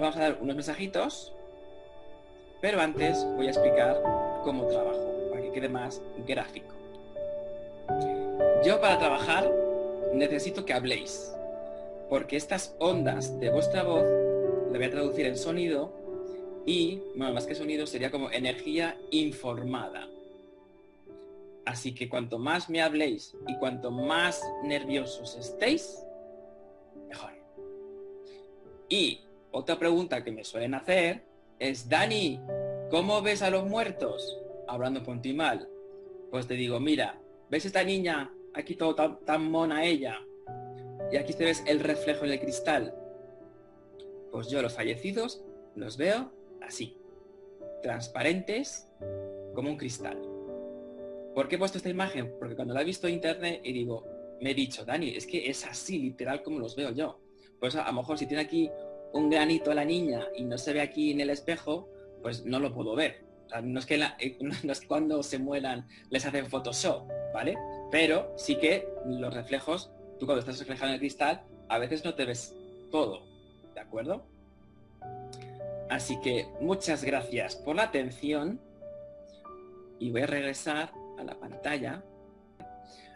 vamos a dar unos mensajitos, pero antes voy a explicar cómo trabajo, para que quede más gráfico. Yo para trabajar necesito que habléis, porque estas ondas de vuestra voz la voy a traducir en sonido y, bueno, más que sonido, sería como energía informada. Así que cuanto más me habléis y cuanto más nerviosos estéis, mejor. Y otra pregunta que me suelen hacer es: Dani, ¿cómo ves a los muertos? Hablando por ti mal. Pues te digo, mira, ¿ves esta niña? Aquí todo tan mona ella. Y aquí te ves el reflejo en el cristal. Pues yo los fallecidos los veo así, transparentes como un cristal. ¿Por qué he puesto esta imagen? Porque cuando la he visto en internet y digo, me he dicho, Dani, es que es así literal como los veo yo. Pues a lo mejor si tiene aquí un granito la niña y no se ve aquí en el espejo, pues no lo puedo ver. O sea, no es que no es que cuando se mueran les hacen Photoshop, ¿vale? Pero sí que los reflejos, tú cuando estás reflejado en el cristal, a veces no te ves todo, ¿de acuerdo? Así que muchas gracias por la atención y voy a regresar a la pantalla.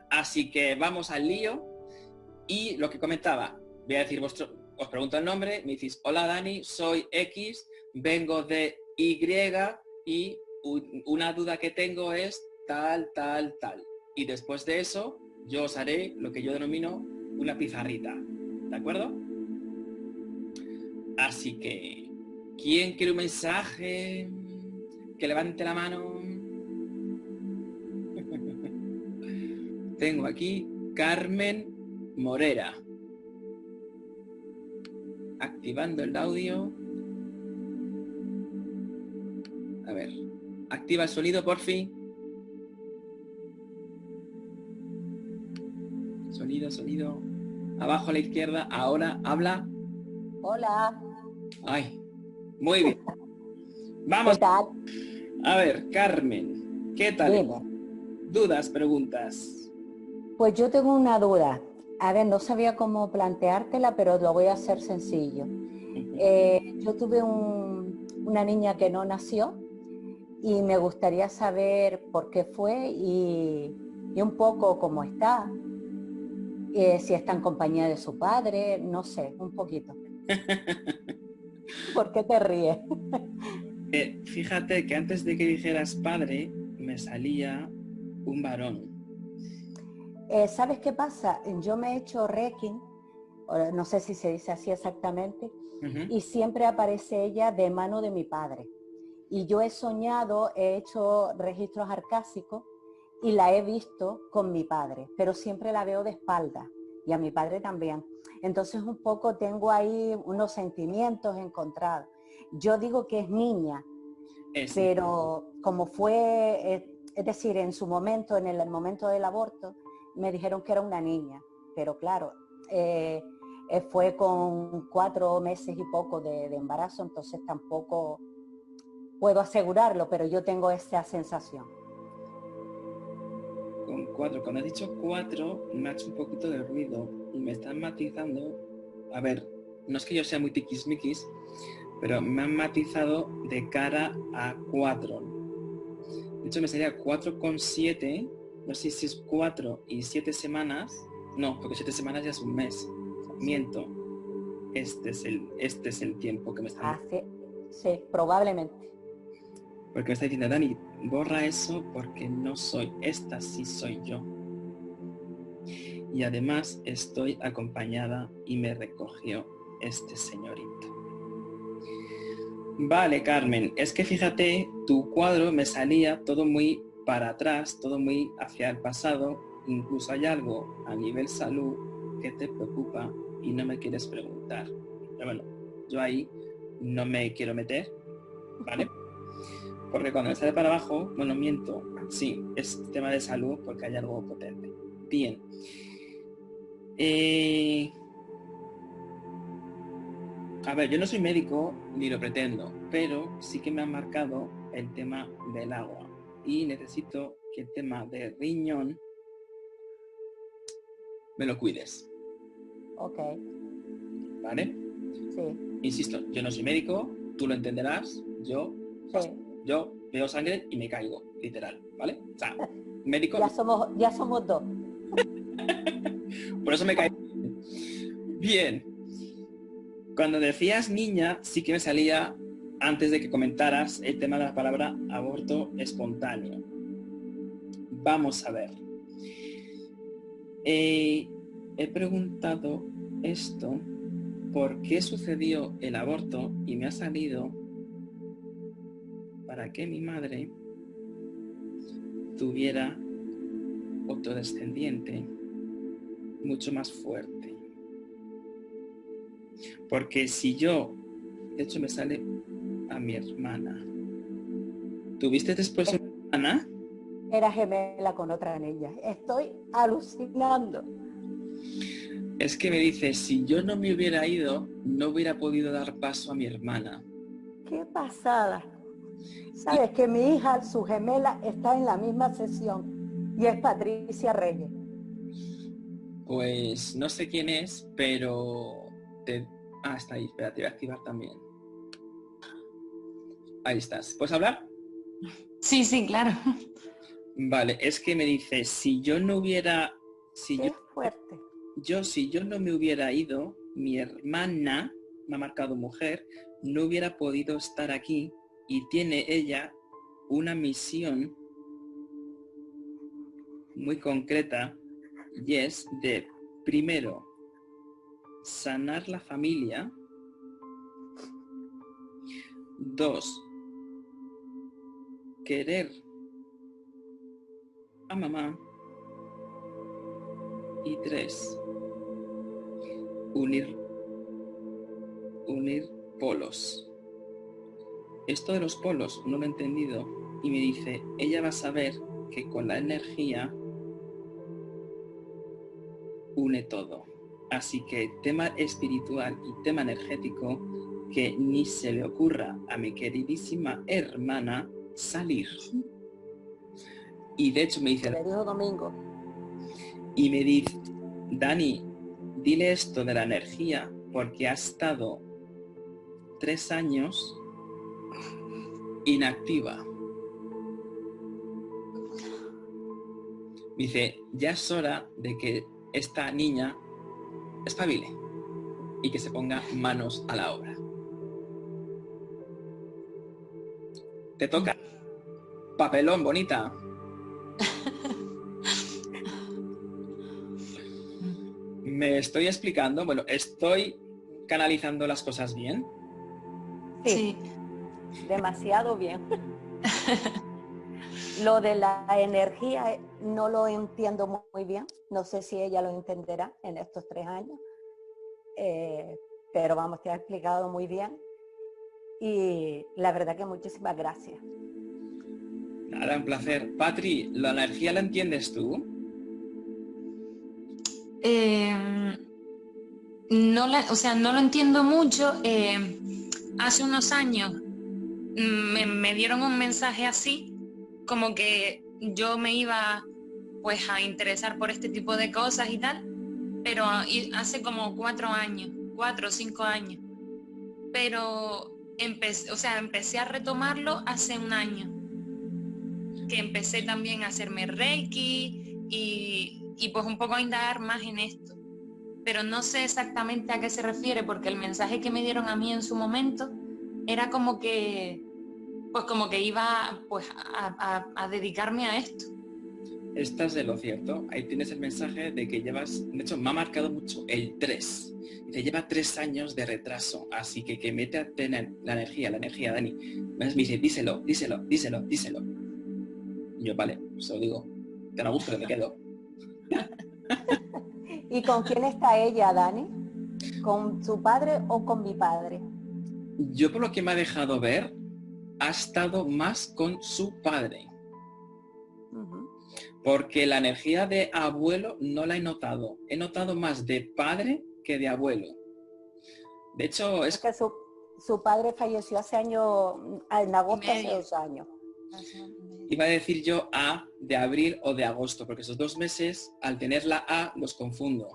Así que vamos al lío y lo que comentaba, voy a decir os pregunto el nombre, me decís, hola Dani, soy X, vengo de Y y una duda que tengo es tal. Y después de eso yo os haré lo que yo denomino una pizarrita, ¿de acuerdo? Así que, ¿quién quiere un mensaje? Que levante la mano. Tengo aquí Carmen Morera. Activando el audio. A ver, activa el sonido, por fin. Sonido. Abajo a la izquierda. Ahora habla. Hola. Ay, muy bien. Vamos. ¿Qué tal? A ver, Carmen, ¿qué tal? Dime. Dudas, preguntas. Pues yo tengo una duda. A ver, no sabía cómo planteártela, pero lo voy a hacer sencillo. Yo tuve una niña que no nació y me gustaría saber por qué fue y un poco cómo está, si está en compañía de su padre, no sé, un poquito. ¿Por qué te ríes? Fíjate que antes de que dijeras padre, me salía un varón. ¿Sabes qué pasa? Yo me he hecho Reiki, no sé si se dice así exactamente, y siempre aparece ella de mano de mi padre. Y yo he soñado, he hecho registros arcásicos y la he visto con mi padre, pero siempre la veo de espalda y a mi padre también. Entonces un poco tengo ahí unos sentimientos encontrados. Yo digo que es niña, pero como fue, es decir, en su momento, en el momento del aborto, me dijeron que era una niña, pero claro, fue con 4 meses y poco de embarazo, entonces tampoco puedo asegurarlo, pero yo tengo esa sensación. Con 4, cuando has dicho 4, me ha hecho un poquito de ruido y me están matizando. A ver, no es que yo sea muy tiquismiquis, pero me han matizado de cara a 4. De hecho, me sería 4,7. No sé si es 4 y 7 semanas. No, porque 7 semanas ya es un mes. Miento. Este es el tiempo que me está... Sí, probablemente. Porque me está diciendo, Dani, borra eso porque no soy. Esta sí soy yo. Y además estoy acompañada y me recogió este señorito. Vale, Carmen, es que fíjate, tu cuadro me salía todo muy para atrás, todo muy hacia el pasado. Incluso hay algo a nivel salud que te preocupa y no me quieres preguntar. Pero bueno, yo ahí no me quiero meter, ¿vale? Porque cuando me sale para abajo, bueno, miento, sí, es tema de salud porque hay algo potente. Bien. A ver, yo no soy médico ni lo pretendo, pero sí que me han marcado el tema del agua y necesito que el tema de riñón me lo cuides. Ok. ¿Vale? Sí. Insisto, yo no soy médico, tú lo entenderás, yo veo sangre y me caigo, literal, ¿vale? O sea, médico... Ya somos dos. Por eso me caigo. Bien. Cuando decías niña, sí que me salía, antes de que comentaras, el tema de la palabra aborto espontáneo. Vamos a ver. He preguntado esto, ¿por qué sucedió el aborto? Y me ha salido para que mi madre tuviera otro descendiente mucho más fuerte. Porque si yo, de hecho me sale a mi hermana. ¿Tuviste después una hermana? Era gemela con otra niña. Estoy alucinando. Es que me dice, si yo no me hubiera ido, no hubiera podido dar paso a mi hermana. Qué pasada. Sabes que mi hija, su gemela, está en la misma sesión y es Patricia Reyes. Pues no sé quién es, pero... está ahí, espera, te voy a activar también. Ahí estás. ¿Puedes hablar? Sí, claro. Vale, es que me dice, si yo no hubiera... Qué fuerte. Si yo no me hubiera ido, mi hermana, me ha marcado mujer, no hubiera podido estar aquí y tiene ella una misión muy concreta y es de, primero, sanar la familia. 2, querer a mamá. Y 3, unir polos. Esto de los polos no lo he entendido y me dice, ella va a saber que con la energía une todo. Así que tema espiritual y tema energético, que ni se le ocurra a mi queridísima hermana salir. Y de hecho me dice... Le dijo Domingo. Y me dice, Dani, dile esto de la energía porque ha estado 3 años inactiva. Me dice, ya es hora de que esta niña espabile y que se ponga manos a la obra. Te toca. Papelón, bonita. ¿Me estoy explicando? Bueno, ¿estoy canalizando las cosas bien? Sí. Demasiado bien. Lo de la energía no lo entiendo muy bien. No sé si ella lo entenderá en estos 3 años. Pero vamos, te ha explicado muy bien. Y la verdad que muchísimas gracias. Nada, un placer. Patri, ¿la energía la entiendes tú? No lo entiendo mucho. Hace unos años me dieron un mensaje así, como que yo me iba pues a interesar por este tipo de cosas y tal, pero hace como 4 o 5 años. Pero empecé a retomarlo hace un año, que empecé también a hacerme Reiki y pues un poco a indagar más en esto. Pero no sé exactamente a qué se refiere, porque el mensaje que me dieron a mí en su momento era como que iba pues a dedicarme a esto. Estás de lo cierto. Ahí tienes el mensaje de que llevas, de hecho me ha marcado mucho el 3. Te lleva 3 años de retraso, así que mete a tener la energía, Dani. Me dice, díselo. Y yo, vale, se lo digo. Te lo gusto que me quedo. ¿Y con quién está ella, Dani? ¿Con su padre o con mi padre? Yo por lo que me ha dejado ver, ha estado más con su padre. Porque la energía de abuelo no la he notado. He notado más de padre que de abuelo. De hecho, es que su padre falleció hace años, en agosto hace 2 años. Iba a decir yo A de abril o de agosto, porque esos 2 meses, al tener la A, los confundo.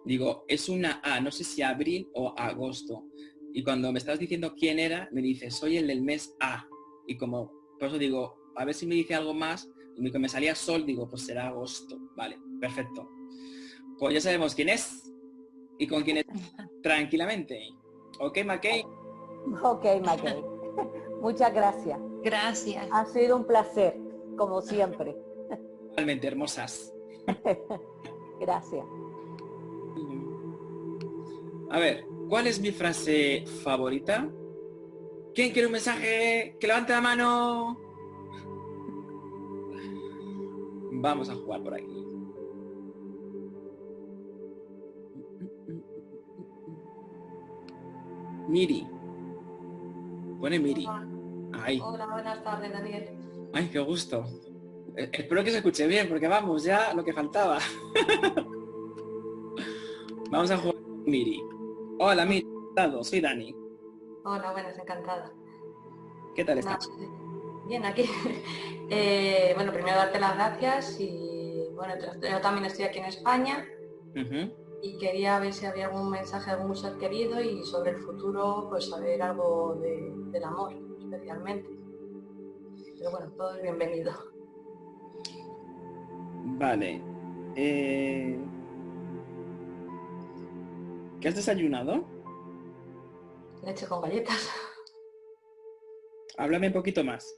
Digo, es una A, no sé si abril o agosto. Y cuando me estás diciendo quién era, me dice, soy el del mes A. Y como, por eso digo, a ver si me dice algo más. Y que me salía sol, digo, pues será agosto. Vale, perfecto. Pues ya sabemos quién es y con quién es tranquilamente. ¿Ok, McKay? Ok, McKay. Muchas gracias. Gracias. Ha sido un placer, como siempre. Realmente hermosas. Gracias. A ver, ¿cuál es mi frase favorita? ¿Quién quiere un mensaje? ¡Que levante la mano! Vamos a jugar por aquí. Miri. Pone Miri. Ay. Hola, buenas tardes, Daniel. Ay, qué gusto. Espero que se escuche bien, porque vamos, ya lo que faltaba. Vamos a jugar con Miri. Hola, Miri. Soy Dani. Hola, buenas, encantada. ¿Qué tal estás? Bien, aquí. Bueno, primero darte las gracias y bueno, yo también estoy aquí en España y quería ver si había algún mensaje de algún ser querido y sobre el futuro, pues saber algo del amor, especialmente. Pero bueno, todo es bienvenido. Vale. ¿Qué has desayunado? Leche con galletas. Háblame un poquito más.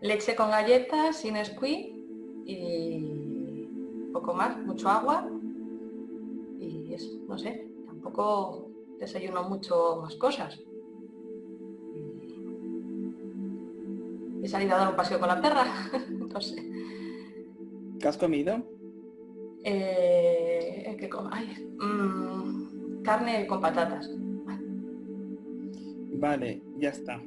Leche con galletas, sin squeeze y poco más, mucho agua y eso, no sé, tampoco desayuno mucho más cosas. He salido a dar un paseo con la perra, no sé. ¿Qué has comido? ¿Qué como? Carne con patatas. Vale, ya está.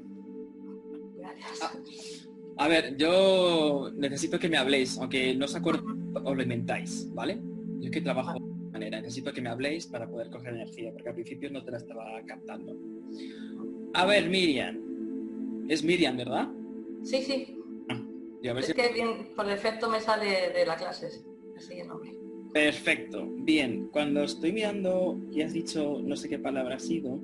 Gracias. A ver, yo necesito que me habléis, aunque no os acuerdo, os lo inventáis, ¿vale? Yo es que trabajo de esta manera, necesito que me habléis para poder coger energía, porque al principio no te la estaba captando. A ver, Miriam. Es Miriam, ¿verdad? Sí, sí. Y a ver si... que bien, por defecto me sale de la clase, así el nombre. Perfecto. Bien, cuando estoy mirando y has dicho no sé qué palabra ha sido,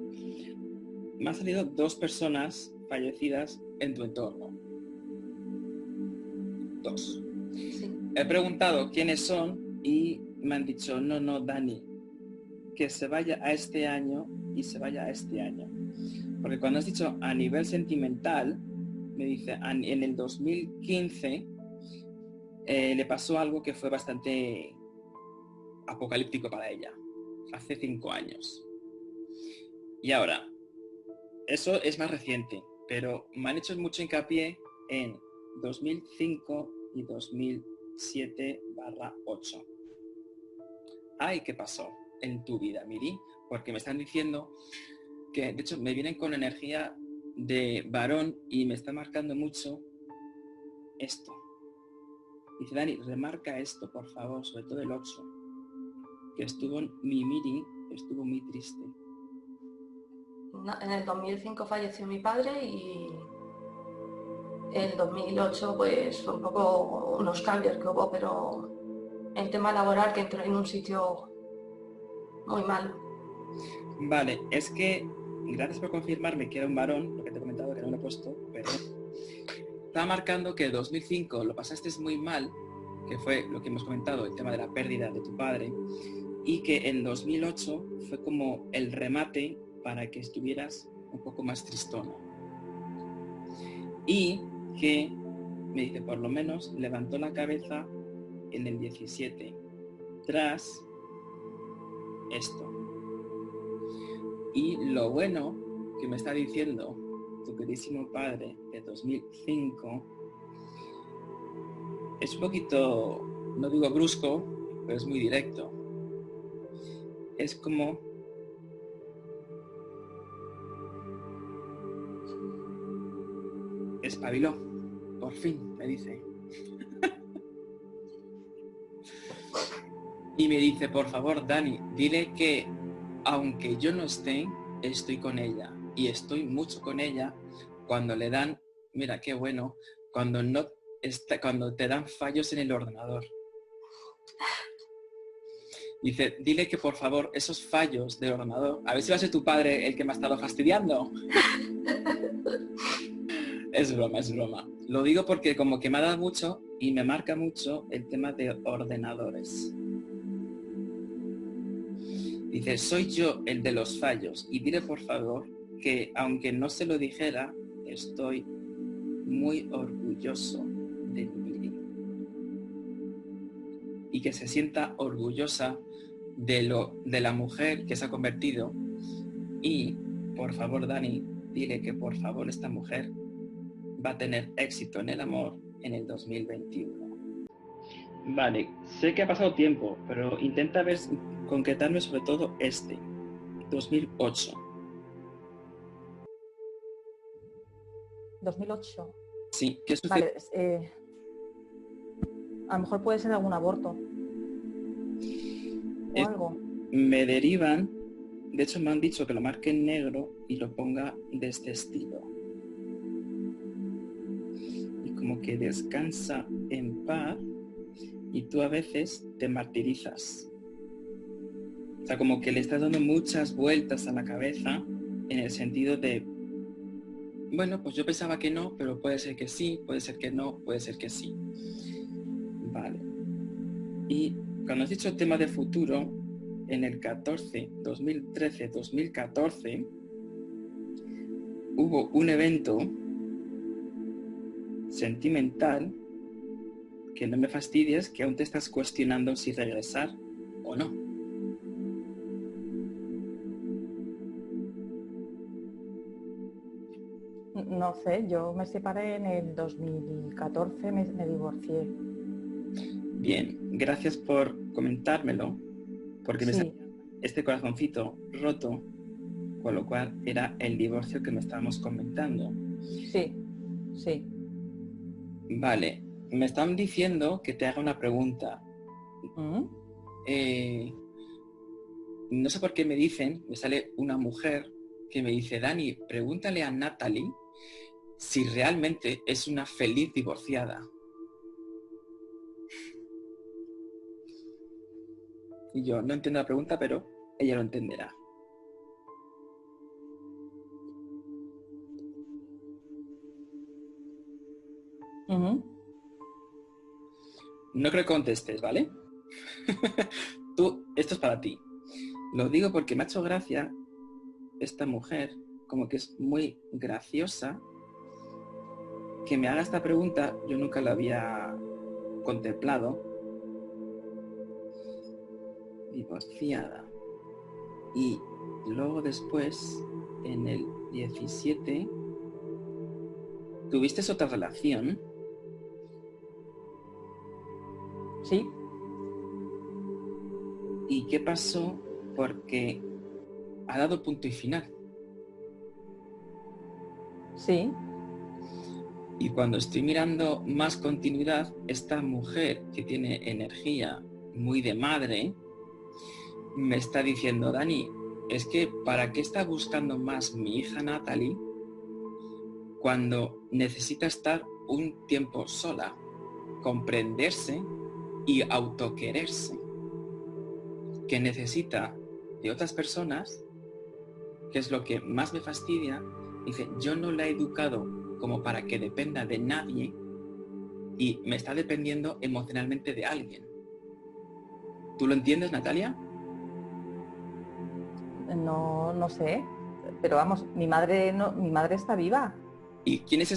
me han salido 2 personas fallecidas en tu entorno. 2. Sí. He preguntado quiénes son y me han dicho, no, Dani, que se vaya a este año y se vaya a este año. Porque cuando has dicho a nivel sentimental, me dice, en el 2015 le pasó algo que fue bastante apocalíptico para ella, hace 5 años. Y ahora, eso es más reciente, pero me han hecho mucho hincapié en 2005 y 2007/8. Ay, ¿qué pasó en tu vida, Miri? Porque me están diciendo que, de hecho, me vienen con energía de varón y me está marcando mucho esto. Dice, Dani, remarca esto, por favor, sobre todo el 8, que mi Miri estuvo muy triste. En el 2005 falleció mi padre y el 2008 pues fue un poco unos cambios que hubo, pero el tema laboral que entró en un sitio muy malo. Vale, es que gracias por confirmarme que era un varón, lo que te he comentado que no lo he puesto, pero estaba marcando que el 2005 lo pasaste muy mal, que fue lo que hemos comentado, el tema de la pérdida de tu padre, y que en 2008 fue como el remate para que estuvieras un poco más tristona. Y que, me dice, por lo menos levantó la cabeza en el 17, tras esto. Y lo bueno que me está diciendo tu queridísimo padre de 2005 es un poquito, no digo brusco, pero es muy directo. Es como espabiló, por fin, me dice. Y me dice, por favor, Dani, dile que aunque yo no esté, estoy con ella. Y estoy mucho con ella cuando le dan, mira qué bueno, cuando te dan fallos en el ordenador. Dice, dile que por favor esos fallos del ordenador, a ver si va a ser tu padre el que me ha estado fastidiando. Es broma, es broma. Lo digo porque como que me ha dado mucho y me marca mucho el tema de ordenadores. Dice, soy yo el de los fallos y dile por favor que aunque no se lo dijera, estoy muy orgulloso de Mili. Y que se sienta orgullosa de la mujer que se ha convertido. Y por favor, Dani, dile que por favor esta mujer va a tener éxito en el amor en el 2021. Vale, sé que ha pasado tiempo, pero intenta ver, concretarme sobre todo 2008. 2008. Sí, ¿qué sucede? Vale, a lo mejor puede ser algún aborto. O algo. Me derivan, de hecho me han dicho que lo marque en negro y lo ponga de este estilo. Y como que descansa en paz y tú a veces te martirizas. O sea, como que le estás dando muchas vueltas a la cabeza en el sentido de, bueno, pues yo pensaba que no, pero puede ser que sí, puede ser que no, puede ser que sí. Vale. Y cuando has dicho el tema de futuro, en el 2013, 2014, hubo un evento sentimental que no me fastidies, que aún te estás cuestionando si regresar o no. No sé, yo me separé en el 2014, me divorcié. Bien, gracias por comentármelo, porque me salía este corazoncito roto, con lo cual era el divorcio que me estábamos comentando. Sí, sí. Vale, me están diciendo que te haga una pregunta. No sé por qué me dicen, me sale una mujer que me dice, Dani, pregúntale a Natalie si realmente es una feliz divorciada. Y yo no entiendo la pregunta, pero ella lo entenderá. No creo que contestes, ¿vale? Tú, esto es para ti. Lo digo porque me ha hecho gracia esta mujer, como que es muy graciosa, que me haga esta pregunta. Yo nunca la había contemplado. Divorciada. Y luego después, en el 17, ¿tuviste otra relación? Sí. ¿Y qué pasó? Porque ha dado punto y final. Sí. Y cuando estoy mirando más continuidad, esta mujer que tiene energía muy de madre, me está diciendo, Dani, es que ¿para qué está buscando más mi hija Natalie cuando necesita estar un tiempo sola, comprenderse y autoquererse? Que necesita de otras personas, que es lo que más me fastidia. Dice, yo no la he educado como para que dependa de nadie y me está dependiendo emocionalmente de alguien. ¿Tú lo entiendes, Natalia? No sé, pero vamos, mi madre está viva. ¿Y quién es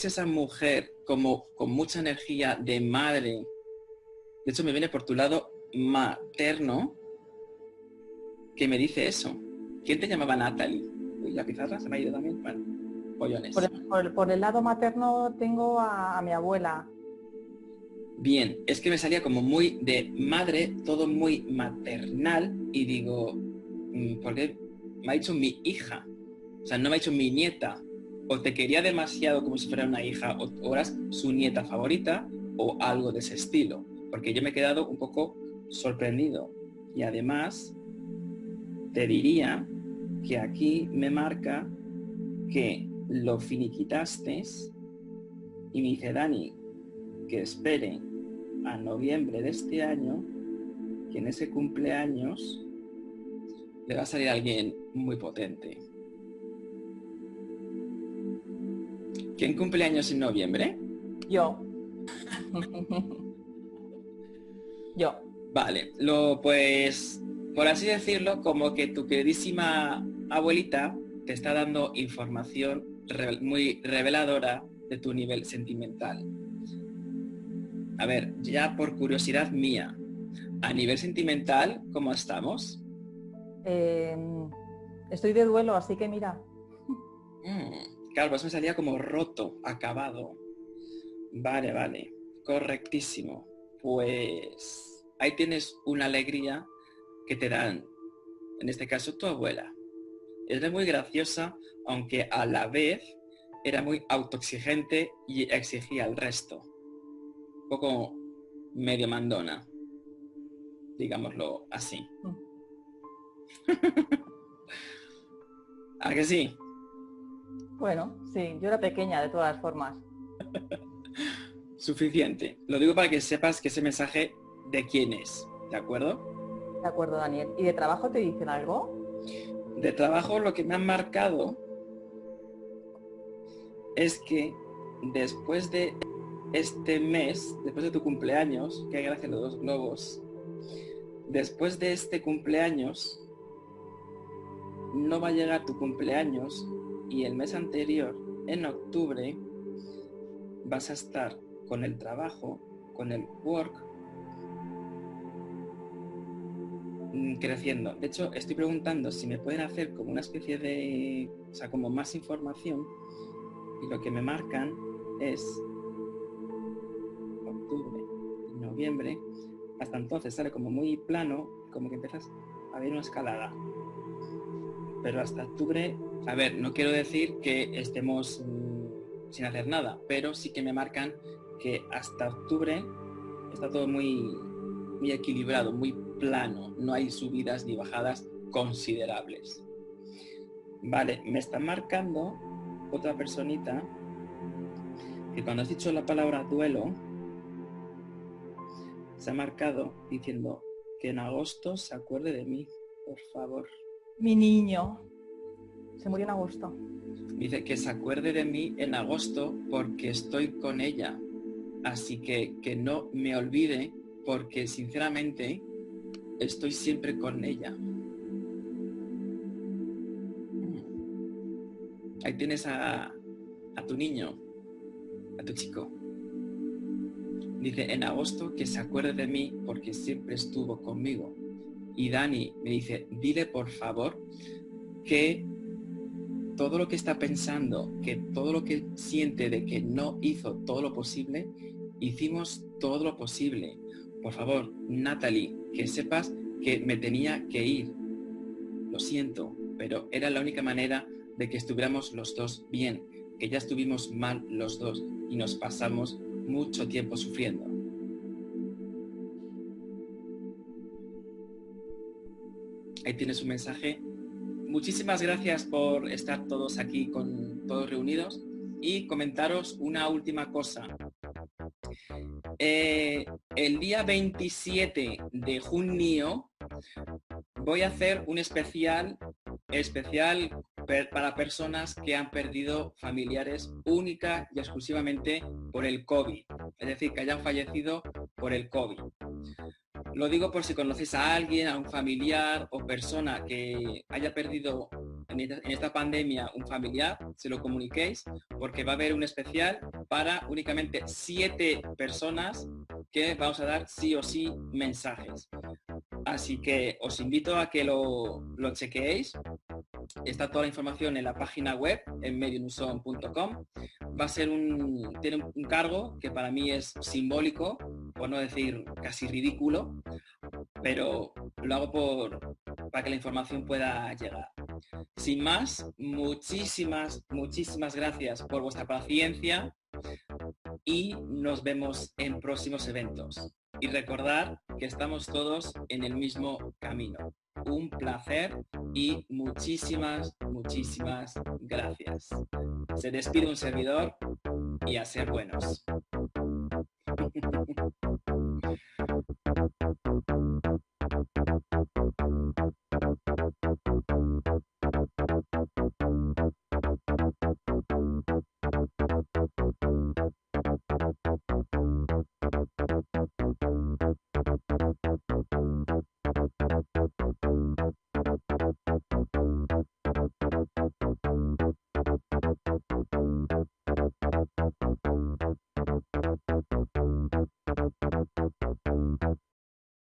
esa mujer como con mucha energía de madre? De hecho, me viene por tu lado materno que me dice eso. ¿Quién te llamaba Natalie? Uy, la pizarra se me ha ido también. Bueno, pollones. Por el lado materno tengo a mi abuela. Bien, es que me salía como muy de madre, todo muy maternal, y digo, ¿por qué me ha dicho mi hija? O sea, no me ha dicho mi nieta. O te quería demasiado como si fuera una hija, o eras su nieta favorita, o algo de ese estilo. Porque yo me he quedado un poco sorprendido. Y además, te diría que aquí me marca que lo finiquitaste y me dice, Dani, que espere a noviembre de este año que en ese cumpleaños le va a salir alguien muy potente. ¿Quién cumpleaños en noviembre? Yo. Yo. Vale, pues, por así decirlo, como que tu queridísima abuelita te está dando información muy reveladora de tu nivel sentimental. A ver, ya por curiosidad mía, a nivel sentimental, ¿cómo estamos? Estoy de duelo, así que mira. Claro, pues me salía como roto, acabado. Vale, correctísimo. Pues ahí tienes una alegría que te dan, en este caso, tu abuela. Era muy graciosa, aunque a la vez era muy autoexigente y exigía al resto. Un poco medio mandona, digámoslo así. ¿A que sí? Bueno, sí, yo era pequeña de todas formas. Suficiente. Lo digo para que sepas que ese mensaje de quién es, ¿de acuerdo? De acuerdo, Daniel. ¿Y de trabajo te dicen algo? De trabajo lo que me han marcado es que después de este mes, después de tu cumpleaños, que gracias a los 2 globos, después de este cumpleaños, no va a llegar tu cumpleaños y el mes anterior, en octubre, vas a estar con el trabajo, con el work, creciendo. De hecho, estoy preguntando si me pueden hacer como una especie de, o sea, como más información, y lo que me marcan es octubre y noviembre. Hasta entonces sale como muy plano, como que empiezas a ver una escalada. Pero hasta octubre, a ver, no quiero decir que estemos sin hacer nada, pero sí que me marcan que hasta octubre está todo muy equilibrado, muy plano, no hay subidas ni bajadas considerables. Vale, me está marcando otra personita que cuando has dicho la palabra duelo, se ha marcado diciendo que en agosto se acuerde de mí, por favor. Mi niño. Se murió en agosto. Dice que se acuerde de mí en agosto porque estoy con ella. Así que no me olvide porque sinceramente estoy siempre con ella. Ahí tienes a tu niño, a tu chico. Dice en agosto que se acuerde de mí porque siempre estuvo conmigo. Y Dani me dice, dile por favor que todo lo que está pensando, que todo lo que siente de que no hizo todo lo posible, hicimos todo lo posible. Por favor, Natalie, que sepas que me tenía que ir. Lo siento, pero era la única manera de que estuviéramos los dos bien, que ya estuvimos mal los dos y nos pasamos mucho tiempo sufriendo. Ahí tienes un mensaje. Muchísimas gracias por estar todos aquí con todos reunidos y comentaros una última cosa. El día 27 de junio voy a hacer un especial para personas que han perdido familiares única y exclusivamente por el COVID, es decir, que hayan fallecido por el COVID. Lo digo por si conocéis a alguien, a un familiar o persona que haya perdido en esta pandemia un familiar, se lo comuniquéis, porque va a haber un especial para únicamente 7 personas que vamos a dar sí o sí mensajes. Así que os invito a que lo chequeéis. Está toda la información en la página web, en mediunuson.com. Va a ser tiene un cargo que para mí es simbólico, por no decir casi ridículo, pero lo hago para que la información pueda llegar. Sin más, muchísimas gracias por vuestra paciencia y nos vemos en próximos eventos. Y recordar que estamos todos en el mismo camino. Un placer y muchísimas gracias. Se despide un servidor y a ser buenos.